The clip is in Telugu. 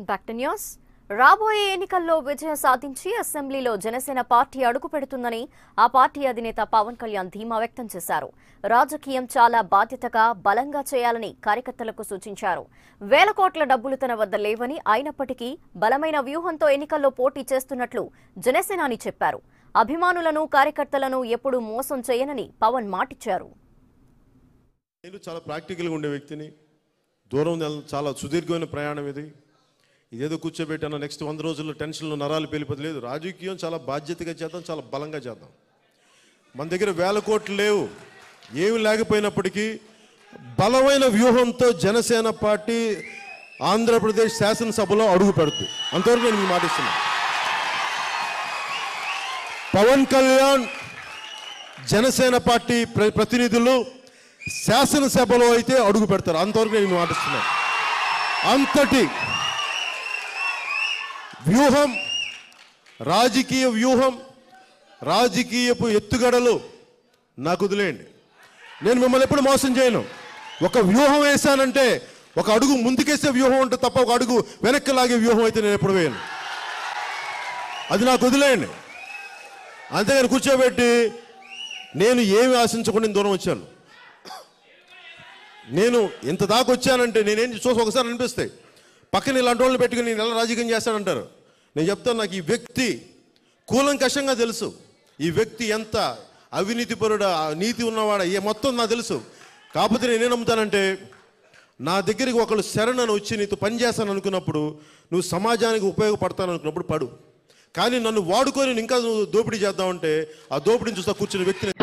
Back to news. రాబోయే ఎన్నికల్లో విజయం సాధించి అసెంబ్లీలో జనసేన పార్టీ అడుగు పెడుతుందని ఆ పార్టీ అధినేత పవన్ కళ్యాణ్ ధీమా వ్యక్తం చేశారు. రాజకీయం చాలా బాధ్యతగా బలంగా చేయాలని కార్యకర్తలకు సూచించారు. వేల కోట్ల డబ్బులు తన వద్ద లేవని, అయినప్పటికీ బలమైన వ్యూహంతో ఎన్నికల్లో పోటీ చేస్తున్నట్లు జనసేనాని చెప్పారు. అభిమానులను, కార్యకర్తలను ఎప్పుడూ మోసం చేయనని పవన్ మాటిచ్చారు. నేను చాలా ప్రాక్టికల్గా ఉండే వ్యక్తిని. దూరం చాలా సుదీర్ఘమైన ప్రయాణం ఇది. ఇదేదో కూర్చోబెట్టాను నెక్స్ట్ 100 రోజుల్లో టెన్షన్లో నరాలు పేలిపోతే లేదు. రాజకీయం చాలా బాధ్యతగా చేద్దాం, చాలా బలంగా చేద్దాం. మన దగ్గర వేల కోట్లు లేవు, ఏమి లేకపోయినప్పటికీ బలమైన వ్యూహంతో జనసేన పార్టీ ఆంధ్రప్రదేశ్ శాసనసభలో అడుగు పెడుతుంది. అంతవరకు నేను మీకు మాటిస్తున్నాను. పవన్ కళ్యాణ్ జనసేన పార్టీ ప్రతినిధులు శాసనసభలో అయితే అడుగు పెడతారు. అంతవరకు నేను మాటిస్తున్నాను. అంతటి వ్యూహం, రాజకీయ వ్యూహం, రాజకీయపు ఎత్తుగడలు నాకు వదిలేయండి. నేను మిమ్మల్ని ఎప్పుడు మోసం చేయను. ఒక వ్యూహం వేశానంటే ఒక అడుగు ముందుకేసే వ్యూహం ఉంటుంది తప్ప ఒక అడుగు వెనక్కి లాగే వ్యూహం అయితే నేను ఎప్పుడు వేయను. అది నాకు వదిలేయండి. అంతేగాని కూర్చోబెట్టి నేను ఏమి ఆశించకుండా దూరం వచ్చాను. నేను ఇంత దాకా వచ్చానంటే నేనేం చూసి ఒకసారి అనిపిస్తాయి. పక్కన ఇలాంటి వాళ్ళని పెట్టుకుని నేను ఎలా రాజకీయం చేస్తానంటారు. నేను చెప్తాను, నాకు ఈ వ్యక్తి కూలంకషంగా తెలుసు. ఈ వ్యక్తి ఎంత అవినీతిపరుడా, నీతి ఉన్నవాడా, మొత్తం నాకు తెలుసు. కాకపోతే నేనేం నమ్ముతానంటే, నా దగ్గరికి ఒకళ్ళు శరణను వచ్చి నీతో పనిచేస్తాను అనుకున్నప్పుడు, నువ్వు సమాజానికి ఉపయోగపడతాను అనుకున్నప్పుడు పడు. కానీ నన్ను వాడుకొని ఇంకా నువ్వు దోపిడీ చేద్దామంటే ఆ దోపిడీని చూస్తా కూర్చున్న వ్యక్తిని